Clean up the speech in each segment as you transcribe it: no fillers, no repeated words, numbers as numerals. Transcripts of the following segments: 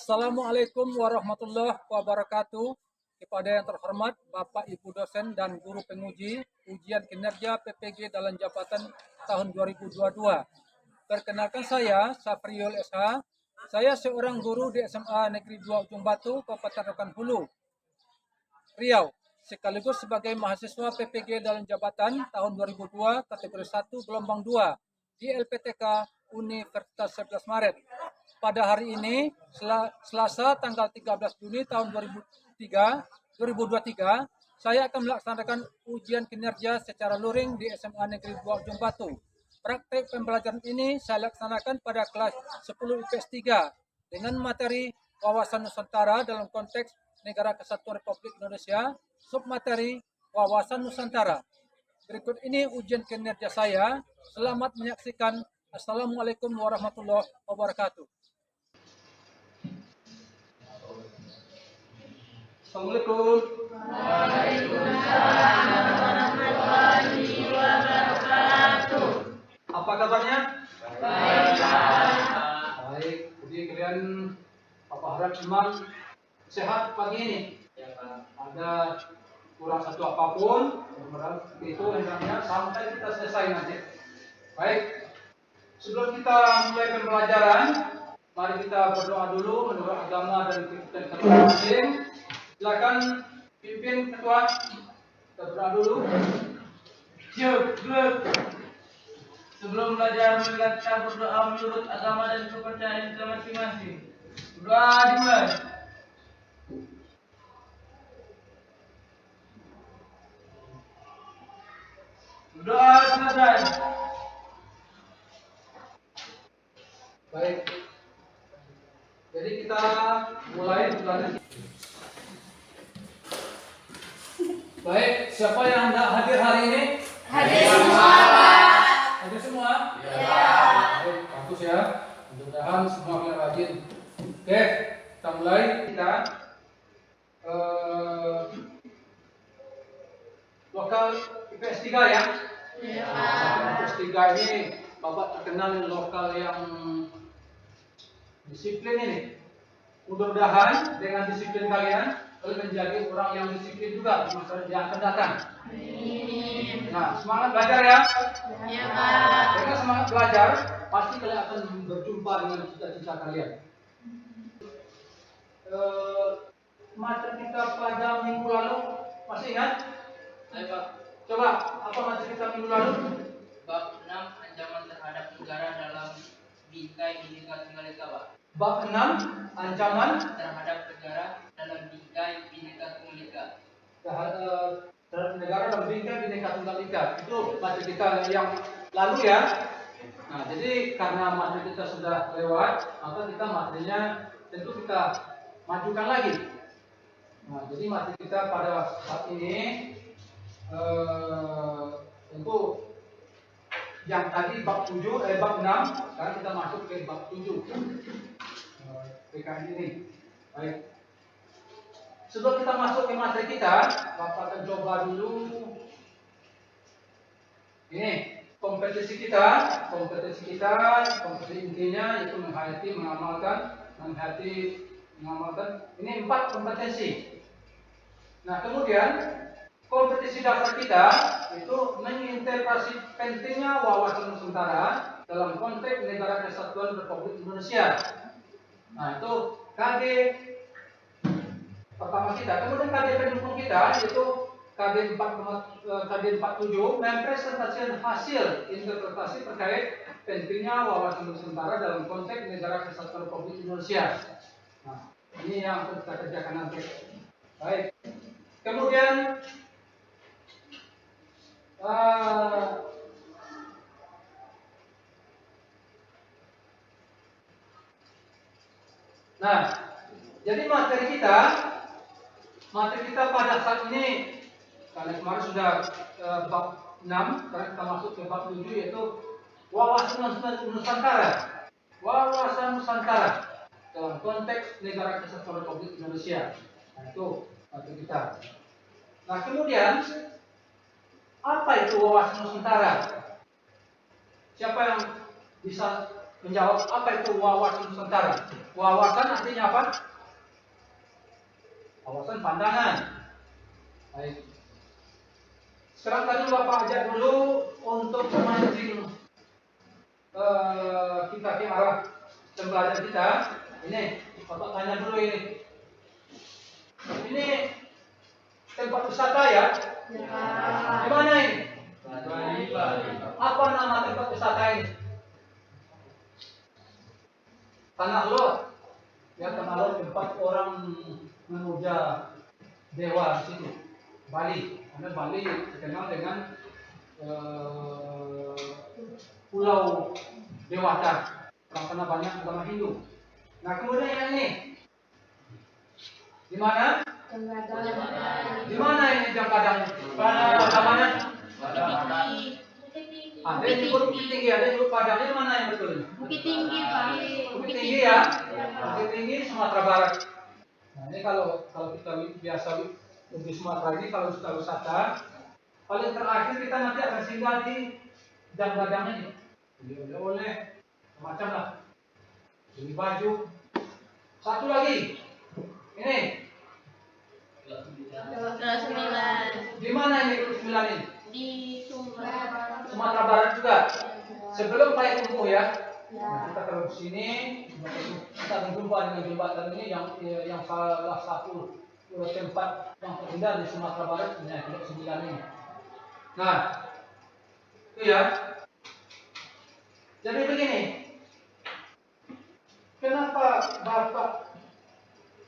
Assalamualaikum warahmatullahi wabarakatuh. Kepada yang terhormat Bapak Ibu dosen dan guru penguji ujian kinerja PPG dalam jabatan tahun 2022. Perkenalkan saya Safriul SH. Saya seorang guru di SMA Negeri 2 Ujung Batu, Kabupaten Rokan Hulu, Riau, sekaligus sebagai mahasiswa PPG dalam jabatan tahun 2002 kategori 1 gelombang 2 di LPTK Universitas 11 Maret. Pada hari ini, Selasa tanggal 13 Juni tahun 2023, saya akan melaksanakan ujian kinerja secara luring di SMA Negeri 2 Ujung Batu. Praktek pembelajaran ini saya laksanakan pada kelas 10 IPS 3 dengan materi wawasan Nusantara dalam konteks Negara Kesatuan Republik Indonesia, submateri wawasan Nusantara. Berikut ini ujian kinerja saya. Selamat menyaksikan. Assalamualaikum warahmatullahi wabarakatuh. Assalamualaikum. Waalaikumsalam warahmatullahi wabarakatuh. Apa kabarnya? Baik. Baik. Jadi kalian apa harap memang sehat pagi ini. Ada kurang satu apapun, itu hendaknya sampai kita selesai nanti. Baik. Sebelum kita mulai pembelajaran, mari kita berdoa dulu menurut agama dan ketua masing. Silakan pimpin ketua. Kita berdoa dulu. Sebelum belajar, marilah kita berdoa menurut agama dan kepercayaan kita masing-masing. Berdoa dimulai. Berdoa selesai. Baik. Jadi kita mulai belajar. Baik, siapa yang hendak hadir hari ini? Hadir semua, Pak. Hadir semua? Ya. Baik, bagus ya. Mudah-mudahan semua kalian rajin. Oke, kita mulai. Kita lokal IPS 3 ya. Ya. IPS 3 ini Bapak terkenal lokal yang disiplin ini. Mudah-mudahan dengan disiplin kalian menjadi orang yang disiplin juga di masa yang akan datang. Amin. Nah, semangat belajar ya. Ya, Pak. Dengan semangat belajar, pasti kalian akan berjumpa dengan cita-cita kalian. Materi kita pada minggu lalu masih ingat? Ayo, Pak. Coba, apa materi kita minggu lalu? Bab 6 ancaman terhadap negara dalam bingkai Bhinneka Tunggal Ika, Pak. Bab 6 ancaman Terhadap negara dalam bingkai Bhinneka Tunggal Ika. terhadap negara dalam bingkai Bhinneka Tunggal Ika. Itu materi kita yang lalu ya. Nah, jadi karena materi kita sudah lewat, maka kita materinya tentu kita majukan lagi. Nah, jadi materi kita pada saat ini tentu yang tadi bab 6, sekarang kita masuk ke bab 7 PKN ini. Baik. Sebelum kita masuk ke materi kita, Bapak akan coba dulu ini kompetisi intinya yaitu mengamalkan ini 4 kompetensi. Nah, kemudian kompetisi dasar kita itu mengintegrasi pentingnya wawasan Nusantara dalam konteks Negara Kesatuan Republik Indonesia. Nah, itu KD pertama kita. Kemudian KD pendukung kita yaitu KD 47 mempresentasikan hasil interpretasi terkait pentingnya wawasan Nusantara dalam konteks Negara Kesatuan Republik Indonesia. Nah, ini yang akan kita kerjakan nanti. Baik. Kemudian nah, jadi materi kita pada saat ini, karena kemarin sudah bab 6, sekarang kita masuk ke bab 7 yaitu wawasan Nusantara. Wawasan Nusantara dalam konteks Negara Kesatuan Republik Indonesia. Nah, itu materi kita. Nah, kemudian apa itu wawasan Nusantara? Siapa yang bisa menjawab apa itu wawasan Nusantara. Wawasan artinya apa? Wawasan pandangan. Baik. Sekarang tadi Bapak ajak dulu untuk memancing kita ke arah pembelajaran kita. Ini Bapak tanya dulu ini. Ini tempat wisata ya? Di mana ini? Apa nama tempat wisata ini? Tanah Lot. Ya, Tanah Lot tempat orang memuja dewa di situ. Bali. Karena Bali dikenal dengan pulau Dewata. Karena banyak agama Hindu. Nah, kemudian yang ini di mana? Di mana ini Jangkadang? Mana? Ada yang disebut Bukit Tinggi, ada yang disebut Padang. Ini mana yang betul? Bukit Tinggi, Pak. Bukit Tinggi ya. Bukit Tinggi Sumatera Barat. Nah, ini kalau kita biasa di Sumatera ini kalau sudah wisata, paling terakhir kita nanti akan singgah di Jangkadang ini. Oleh macam lah. Beli baju. Satu lagi. Ini. Terus 9. Di mana ini Pulau 9 ini? Di Sumatera. Sumatera Barat juga. Sebelum Payakumbuh ya. Nah, kita kalau ke sini kita akan jumpa dengan jembatan ini yang salah satu tempat yang terindah di Sumatera Barat, Pulau 9 ini. Nah, itu ya. Jadi begini. Kenapa Bapak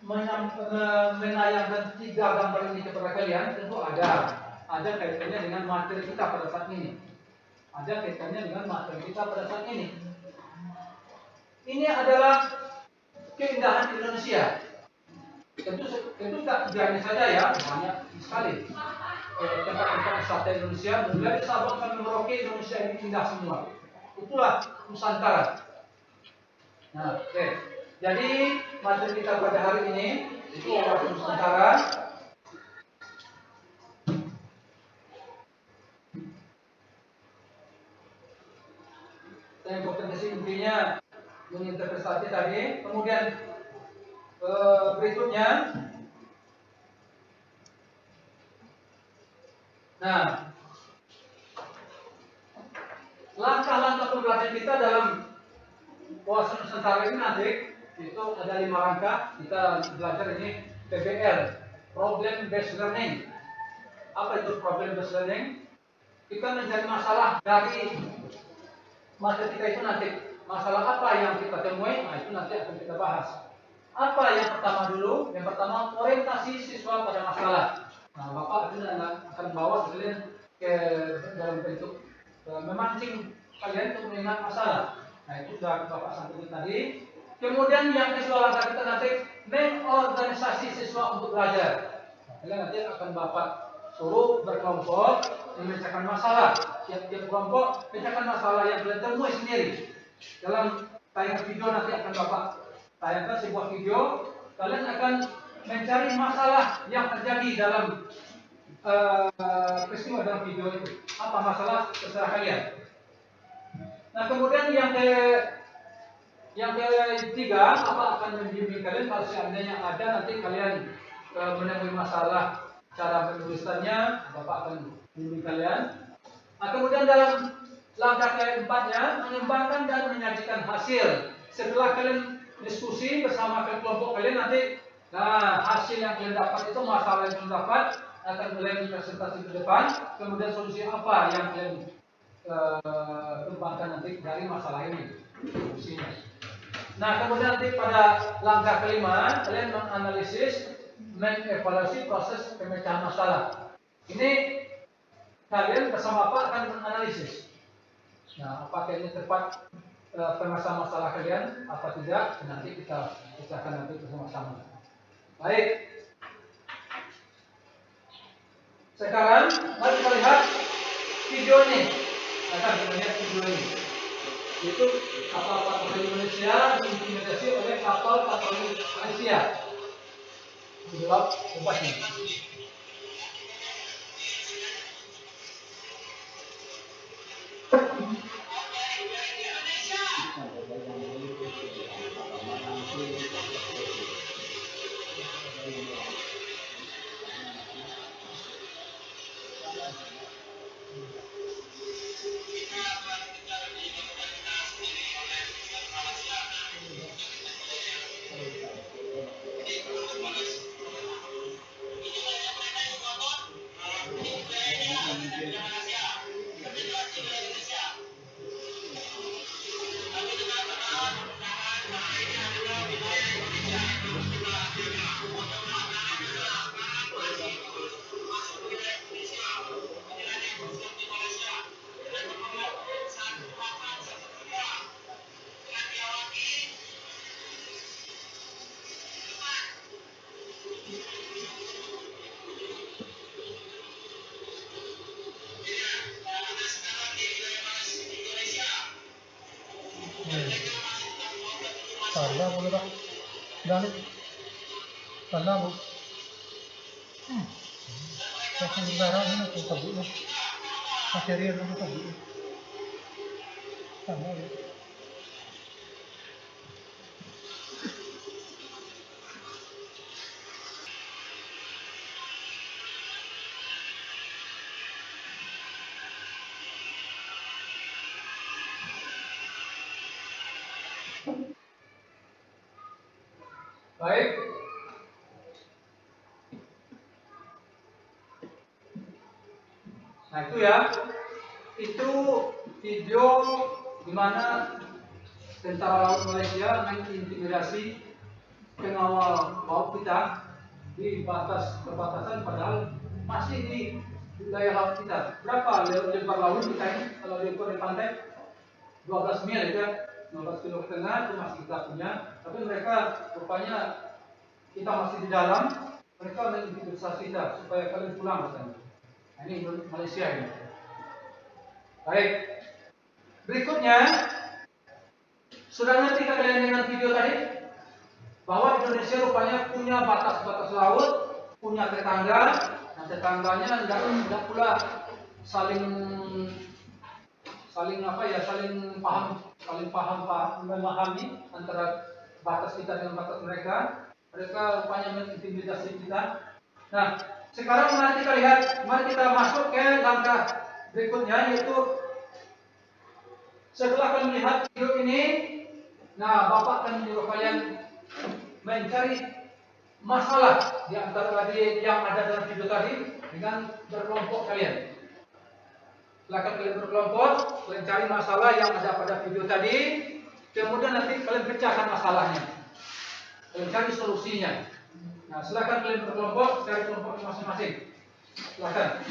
menayangkan 3 gambar ini kepada kalian? Tentu ada kaitannya dengan materi kita pada saat ini. Ada kaitannya dengan materi kita pada saat ini. Ini adalah keindahan Indonesia. Tentu tidak hanya saja ya, banyak sekali tempat-tempat wisata Indonesia. Mulai dari Sabang sampai Merauke, Indonesia ini indah semua. Itulah Nusantara. Nah, oke. Jadi materi kita pada hari ini itu wawasan Nusantara. Yang potensi intinya menginterpretasi tadi. Kemudian berikutnya, nah, langkah-langkah pembelajaran kita dalam wawasan Nusantara ini nanti itu ada 5 langkah. Kita belajar ini PBL, Problem Based Learning. Apa itu Problem Based Learning? Kita mencari masalah dari materi kita itu nanti. Masalah apa yang kita temui? Nah, itu nanti akan kita bahas. Apa yang pertama dulu? Yang pertama, orientasi siswa pada masalah. Nah, Bapak akan bawa kalian ke dalam bentuk memancing kalian untuk mengingat masalah. Nah, itu sudah Bapak sampaikan tadi. Kemudian yang kedua langkah kita nanti mengorganisasi siswa untuk belajar. Nah, kalian nanti akan Bapak suruh berkelompok memecahkan masalah. Tiap-tiap kelompok pecahkan masalah yang kalian temui sendiri. Dalam tayangan video nanti akan Bapak tayangkan sebuah video. Kalian akan mencari masalah yang terjadi dalam peristiwa dalam video itu. Apa masalah terserah kalian. Nah, kemudian yang ketiga, Bapak akan membimbing kalian kalau seandainya ada nanti kalian menemui masalah cara menuliskannya, Bapak akan membimbing kalian. Nah, kemudian dalam langkah keempatnya, mengembangkan dan menyajikan hasil. Setelah kalian diskusi bersama kelompok kalian nanti, nah, hasil yang kalian dapat itu, masalah yang kalian dapat akan mulai dipresentasi ke depan. Kemudian solusi apa yang kalian kembangkan nanti dari masalah ini, solusinya. Nah, kemudian nanti pada langkah kelima, kalian menganalisis, mengevaluasi proses pemecahan masalah. Ini kalian bersama Pak akan menganalisis. Nah, apakah ini tepat pemecahan masalah kalian, apa tidak? Nanti kita akan nanti bersama-sama. Baik. Sekarang mari kita lihat video ini. Akan melihat video ini. Itu kapal patroli Indonesia diintimidasi oleh kapal patroli Malaysia. Jawab bebasnya. Salah boleh tak? Dali. Salah bu. Kasi negara ini aku tabu lah. Material aku tabu. Sama ya. Baik. Nah itu ya. Itu video di mana tentara laut Malaysia mengintimidasi pengawal laut kita di perbatasan padahal masih di wilayah laut kita. Berapa lebar laut kita ini kalau diukur di pantai? 12 mil itu ya, 15 kilo ke tengah itu masih kita punya. Tapi mereka rupanya kita masih di dalam, mereka mengintimidasi kita supaya kalian pulang katanya. Nah, ini Malaysia ini. Baik. Berikutnya, sudah ngerti kalian dengan video tadi? Bahwa Indonesia rupanya punya batas-batas laut, punya tetangga, dan tetangganya tidak pula saling memahami antara batas kita dengan batas mereka. Mereka rupanya mengintimidasi kita. Nah, sekarang mari kita lihat, mari kita masuk ke langkah berikutnya, yaitu setelah kalian melihat video ini, nah Bapak akan menyuruh kalian mencari masalah di antara tadi yang ada dalam video tadi dengan berkelompok kalian. Silakan kalian berkelompok, kalian cari masalah yang ada pada video tadi, kemudian nanti kalian pecahkan masalahnya, kalian cari solusinya. Nah, silakan kalian berkelompok, cari kelompok masing-masing. Silakan.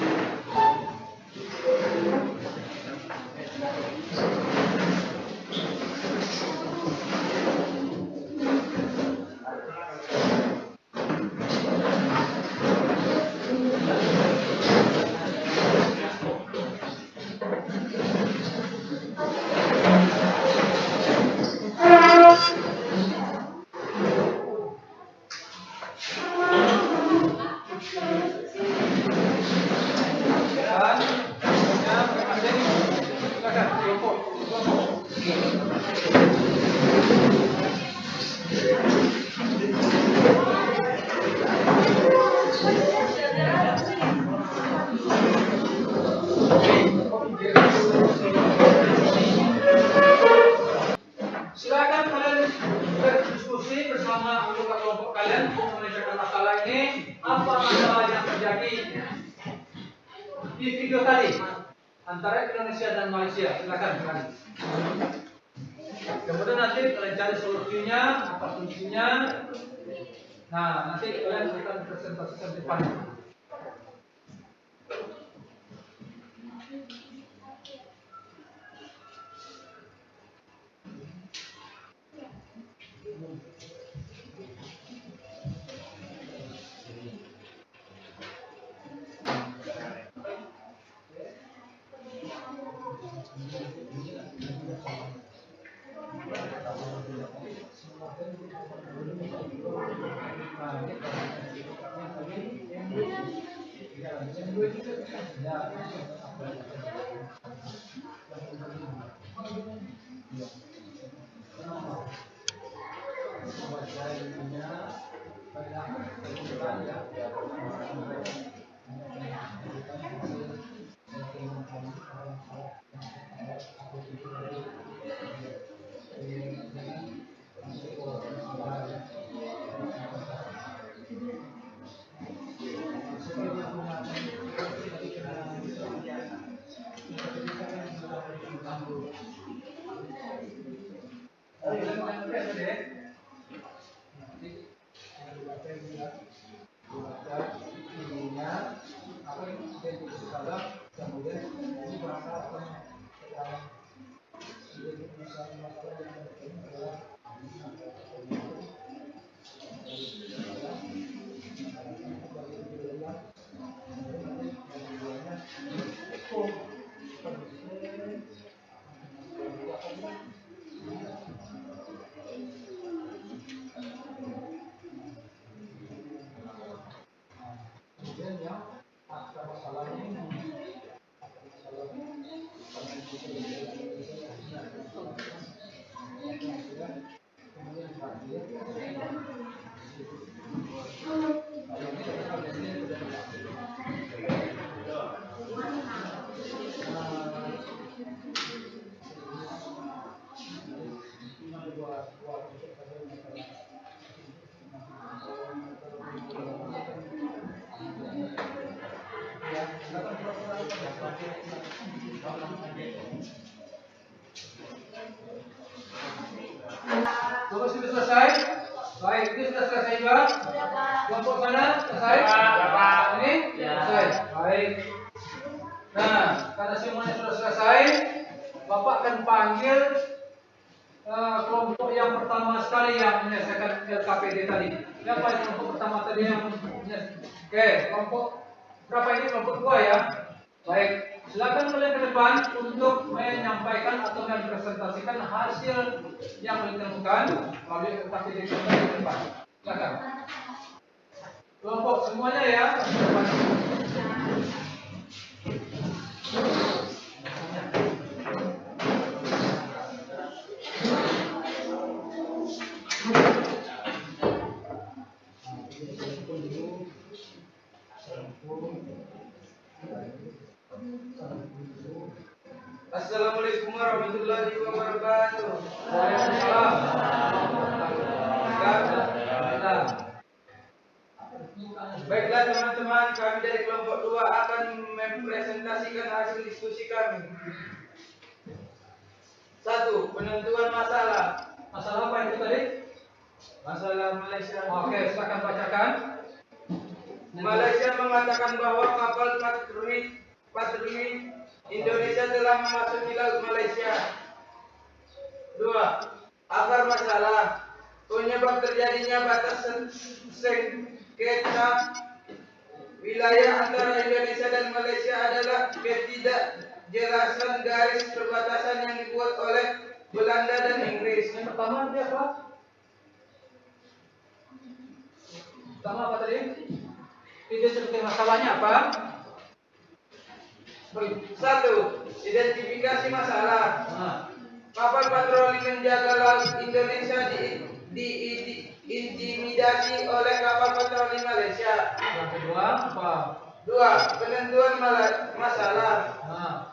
Silakan kalian berdiskusi bersama anggota kelompok kalian untuk menyelesaikan masalah ini. Apa masalah yang terjadi di video tadi antara Indonesia dan Malaysia? Silakan kalian. Kemudian nanti kalian cari solusinya, apa solusinya. Nah, nanti kalian akan presentasikan di depan. selesai? Baik, ini sudah selesai juga. Kelompok mana selesai? Ini selesai. Baik. Nah, karena semuanya sudah selesai, Bapak akan panggil kelompok yang pertama sekali yang menyelesaikan LKPD tadi. Siapa yang kelompok pertama tadi yang Oke, kelompok berapa ini? Kelompok 2 ya. Baik, silakan kalian ke depan untuk menyampaikan atau mempresentasikan hasil yang ditemukan melalui LKPD kita di depan. Silakan. Kelompok semuanya ya. Assalamualaikum warahmatullahi wabarakatuh. Waalaikumsalam. Baiklah teman-teman, kami dari kelompok 2 akan mempresentasikan hasil diskusi kami. 1. Penentuan masalah. Masalah apa itu tadi? Masalah Malaysia. Oke, silakan bacakan. Malaysia mengatakan bahwa kapal patroli Indonesia telah memasuki laut Malaysia. 2. Akar masalah. Penyebab terjadinya batas sengketa wilayah antara Indonesia dan Malaysia adalah ketidakjelasan garis perbatasan yang dibuat oleh Belanda dan Inggris. Yang pertama dia apa? Pertama apa tadi? Ide seperti masalahnya apa? 1. Identifikasi masalah. Nah, Kapal patroli menjaga laut Indonesia diintimidasi oleh kapal patroli Malaysia. yang kedua apa? 2. Penentuan masalah. Nah,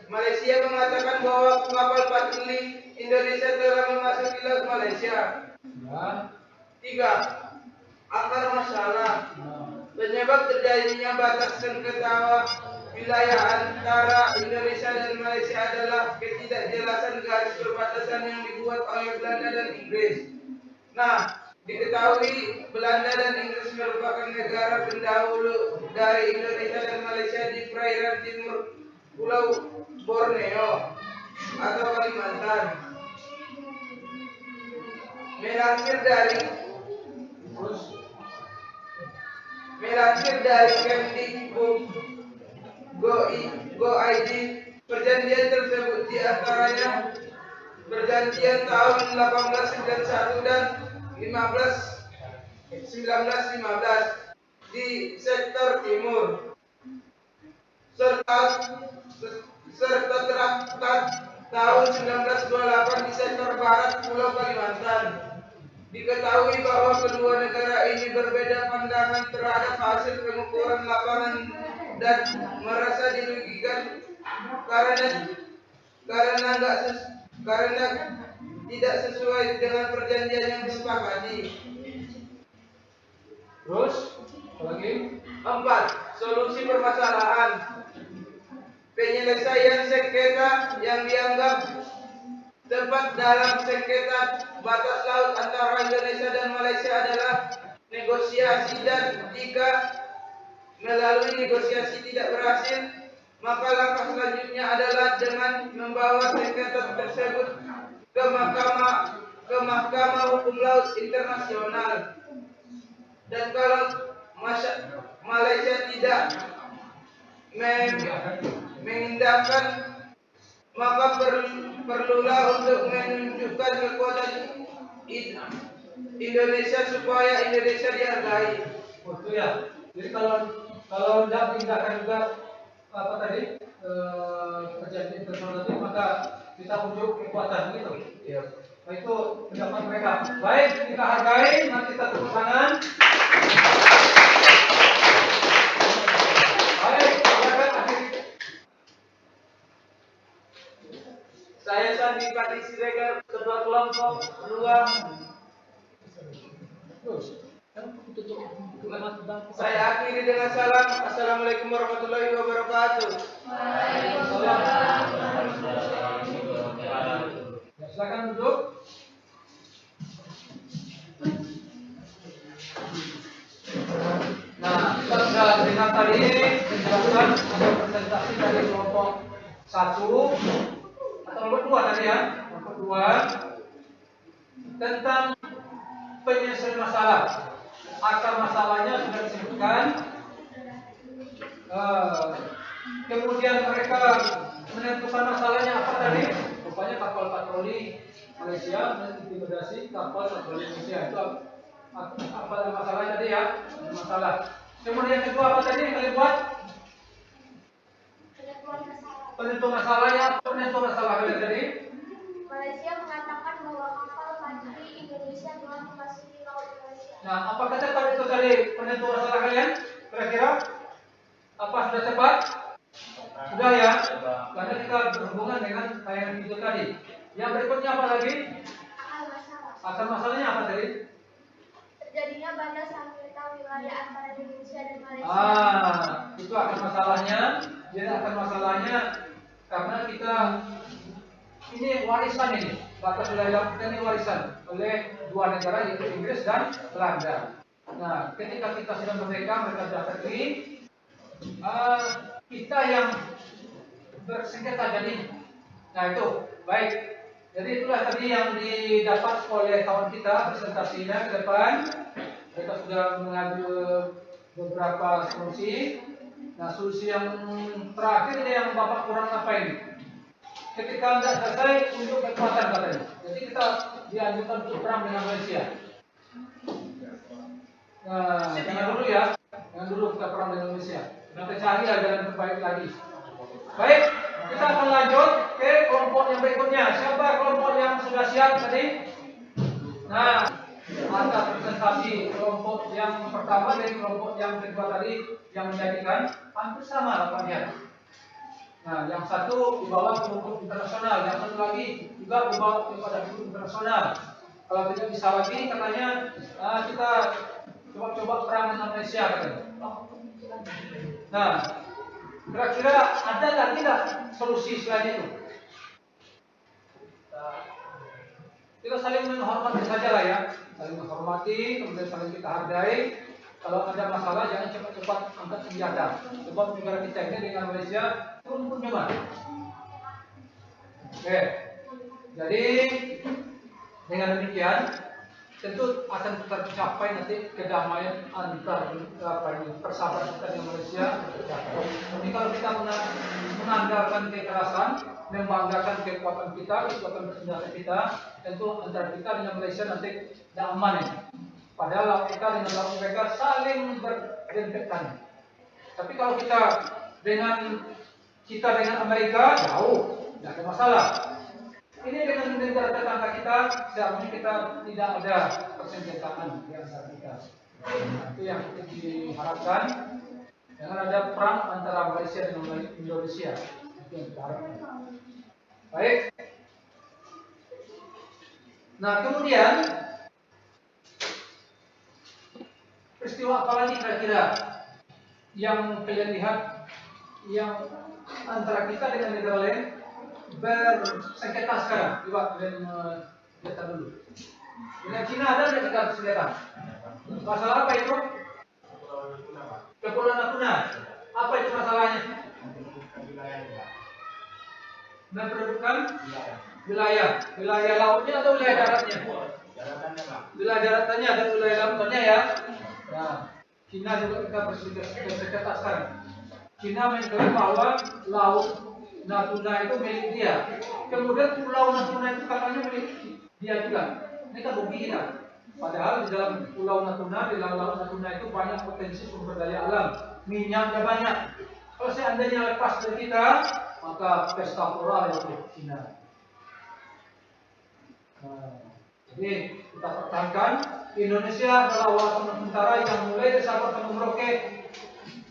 Malaysia mengatakan bahwa kapal patroli Indonesia telah memasuki laut Malaysia. ya. 3. Akar masalah. Nah, Penyebab terjadinya batas sengketa wilayah antara Indonesia dan Malaysia adalah ketidakjelasan garis perbatasan yang dibuat oleh Belanda dan Inggris. Nah, diketahui Belanda dan Inggris merupakan negara pendahulu dari Indonesia dan Malaysia di perairan timur Pulau Borneo atau Kalimantan. Melansir dari Kemdikbud.go.id, perjanjian tersebut diantaranya perjanjian tahun 1891 dan 1915 di sektor timur, serta traktat tahun 1928 di sektor barat Pulau Kalimantan. Diketahui bahwa kedua negara ini berbeda pandangan terhadap hasil pengukuran lapangan dan merasa dirugikan karena tidak sesuai dengan perjanjian yang disepakati. terus apa lagi? 4. Solusi permasalahan. Penyelesaian sengketa yang dianggap tepat dalam sengketa batas laut antara Indonesia dan Malaysia adalah negosiasi, dan jika melalui negosiasi tidak berhasil, maka langkah selanjutnya adalah dengan membawa sengketa tersebut ke Mahkamah Hukum Laut Internasional. Dan kalau Malaysia tidak mengindahkan, maka perlulah untuk menunjukkan kekuatan Indonesia supaya Indonesia dihargai. Betul ya. Jadi kalau tidak tindakan juga apa tadi perjanjian internasional tadi, maka kita unjuk kekuatan gitu. Iya. Nah, itu pendapat mereka. Baik, kita hargai. Nanti kita tepuk tangan. Baik, silakan akhir. Saya Sandi Pati Siregar, Ketua Kelompok 2. Saya akhiri dengan salam. Assalamualaikum warahmatullahi wabarakatuh. Ya, silakan duduk. dengan tadi dijelaskan ada presentasi dari kelompok 1 atau kelompok 2 tadi ya, kelompok 2 tentang penyelesaian masalah. Akar masalahnya sudah disebutkan. Kemudian mereka menentukan masalahnya apa tadi? Rupanya kapal patroli Malaysia mengintimidasi kapal patroli Indonesia. Itu apa masalahnya tadi ya? Masalah. Kemudian yang kedua apa tadi yang kalian buat? Penentu masalahnya. Penentu masalah kalian tadi? Malaysia mengatakan bahwa kapal patroli Indonesia telah memasuki laut Malaysia. Nah, apa kata pada itu tadi penentu masalah kalian? Kira-kira apa sudah tepat? Sudah ya? Karena kita berhubungan dengan tayangan video tadi. Yang berikutnya apa lagi? Akar masalah. Akar masalahnya apa tadi? Terjadinya batas anggota wilayah antara Indonesia dan Malaysia. Itu akar masalahnya. Jadi akar masalahnya karena kita ini warisan ini. Batas wilayah kita ini warisan oleh dua negara yaitu Inggris dan Belanda. Nah, ketika kita sudah merdeka, mereka sudah pergi. Kita yang bersengketa jadi. Nah itu baik. Jadi itulah tadi yang didapat oleh kawan kita presentasinya ke depan. Mereka sudah mengambil beberapa solusi. Nah solusi yang terakhir ini yang Bapak kurang apa ini? Ketika tidak selesai untuk kekuatan katanya. Jadi kita dianjurkan untuk perang dengan Malaysia. Nah, jangan dulu ya. Jangan dulu kita perang dengan Malaysia. Kita cari jalan terbaik lagi. Baik, kita akan lanjut ke kelompok yang berikutnya. Siapa kelompok yang sudah siap tadi? Nah, ada presentasi kelompok yang pertama dari kelompok yang kedua tadi yang menjadikan hampir sama lapannya. Nah, yang satu dibawa ke hukum internasional, yang satu lagi juga dibawa kepada hukum internasional. Kalau tidak bisa lagi, katanya kita coba-coba perang dengan Malaysia katanya. Nah, kira-kira ada lagi tidak solusi selain itu? Kita saling menghormati saja lah ya, saling menghormati, kemudian saling kita hargai. Kalau ada masalah jangan cepat-cepat angkat senjata. Sebab negara kita ini dengan Malaysia pun cuma. Oke, jadi dengan demikian tentu akan tercapai nanti kedamaian antar persahabatan kita dengan Malaysia tercapai. Tapi kalau kita mengandalkan kekerasan, membanggakan kekuatan kita, kekuatan bersenjata kita, tentu antara kita dengan Malaysia nanti tidak aman ya. Padahal kita dengan lawan mereka saling berdempetan. Tapi kalau kita dengan Amerika jauh, tidak ada masalah. Ini dengan negara tetangga kita, seharusnya kita tidak ada persenjataan di antara kita. Itu yang diharapkan. Jangan ada perang antara Malaysia dengan Indonesia. Itu yang kita harapkan. Baik. Nah, kemudian peristiwa apa lagi kira-kira yang kalian lihat yang antara kita dengan negara lain bersengketa sekarang? Coba kalian lihat dulu. Dengan Cina ada tidak kita bersengketa? Masalah apa itu? Kepulauan Natuna. Apa itu masalahnya? Memperebutkan wilayah lautnya atau wilayah daratnya? Wilayah daratnya dan wilayah lautnya ya. Nah, Cina juga kita bersengketa sekarang. Cina mengklaim bahwa laut Natuna itu milik dia. Kemudian Pulau Natuna itu katanya milik dia juga. Ini kan rugi kita. Padahal di dalam Pulau Natuna, di dalam Laut Natuna itu banyak potensi sumber daya alam. Minyaknya banyak. Kalau seandainya lepas dari kita, maka pesta pora untuk Cina. Nah, jadi kita pertahankan. Indonesia adalah walaupun sementara yang mulai dari Sabah sampai Merauke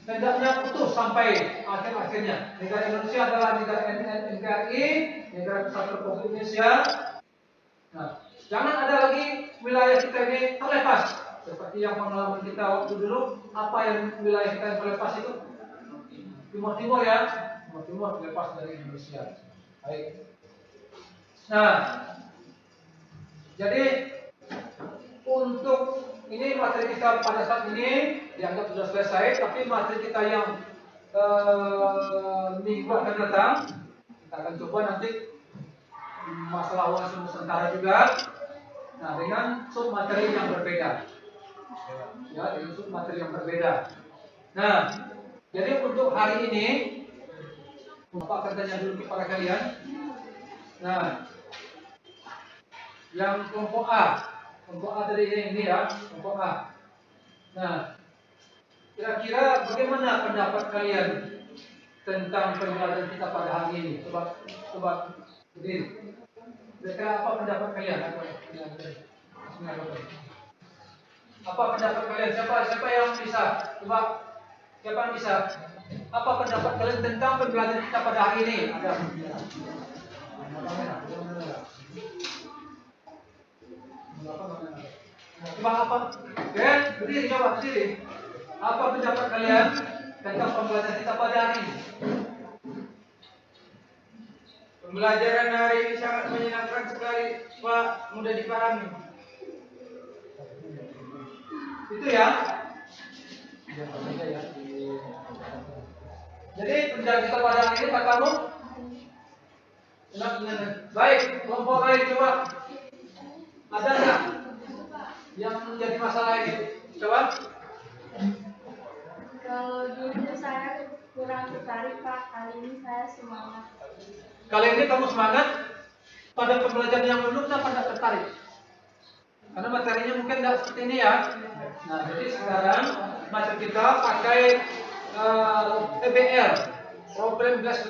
hendaknya utuh sampai akhir-akhirnya. Negara Indonesia adalah negara NKRI, negara Kesatuan Republik Indonesia. Nah, jangan ada lagi wilayah kita ini terlepas. Seperti yang pengalaman kita waktu dulu, apa yang wilayah kita yang terlepas itu? Timur-timur ya, Timur-timur terlepas dari Indonesia. Baik. Nah, jadi untuk ini materi kita pada saat ini dianggap sudah selesai, tapi materi kita yang minggu akan datang, kita akan coba nanti masalah uang Nusantara juga. Nah, dengan sub materi yang berbeda. Ya, dengan sub materi yang berbeda. Nah, jadi untuk hari ini, Bapak akan tanya dulu kepada kalian. Nah, yang kelompok A dari ini ya, kelompok A. Nah, kira-kira bagaimana pendapat kalian tentang pembelajaran kita pada hari ini? Coba berdiri. Kira-kira apa pendapat kalian? Apa pendapat kalian? Siapa yang bisa? Coba, siapa yang bisa? Apa pendapat kalian tentang pembelajaran kita pada hari ini? Ada. Coba apa? Oke, berdiri, coba berdiri. Apa pendapat kalian tentang pembelajaran kita pada hari ini? Pembelajaran hari ini sangat menyenangkan sekali, Pak, mudah dipahami. Itu ya. Jadi pembelajaran kita pada hari ini katamu? Baik, kelompok lain coba. Ada nggak yang menjadi masalah ini? Coba. Kalau dulu saya kurang tertarik Pak, kali ini saya semangat. Kali ini kamu semangat. Pada pembelajaran yang dulu kenapa tidak tertarik? Karena materinya mungkin tidak seperti ini ya. Nah, jadi sekarang materi kita pakai PBL, Problem Based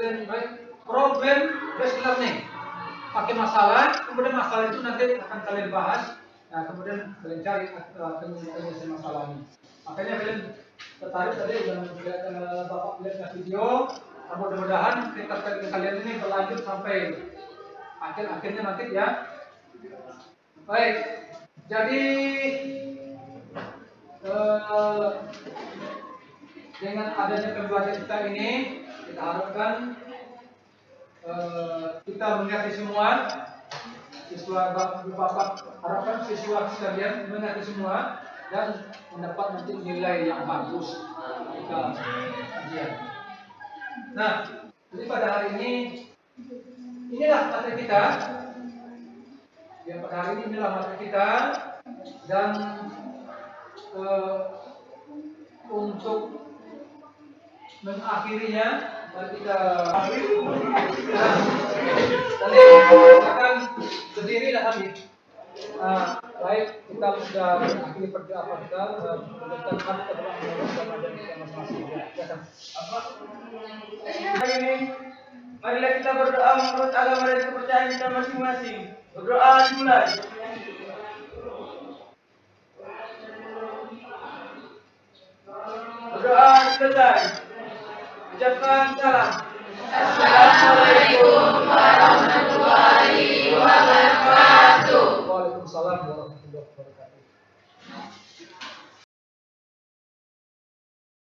Learning. Pakai masalah, kemudian masalah itu nanti akan kalian bahas. Nah, kemudian kalian cari penyelesaian masalahnya. Makanya kalian tertarik tadi dengan Bapak melihat video. Mudah-mudahan kita kalian ini berlanjut sampai akhirnya nanti ya. Baik, jadi dengan adanya pembelajaran kita ini, kita harapkan kita mengerti semua. Siswa Bapak harapkan siswa sekalian mengerti semua dan mendapat nanti nilai yang bagus ketika ujian. Nah, jadi pada hari ini inilah materi kita. Ya, pada hari ini inilah materi kita dan untuk mengakhirinya mari kita tadi akan berdiri dan habis. Baik, kita sudah mengakhiri perjuangan kita tentang masing-masing. Hari ini, marilah kita berdoa menurut agama dan kepercayaan kita masing-masing. Berdoa dimulai. Berdoa selesai. Ucapkan salam. Assalamualaikum warahmatullahi wabarakatuh.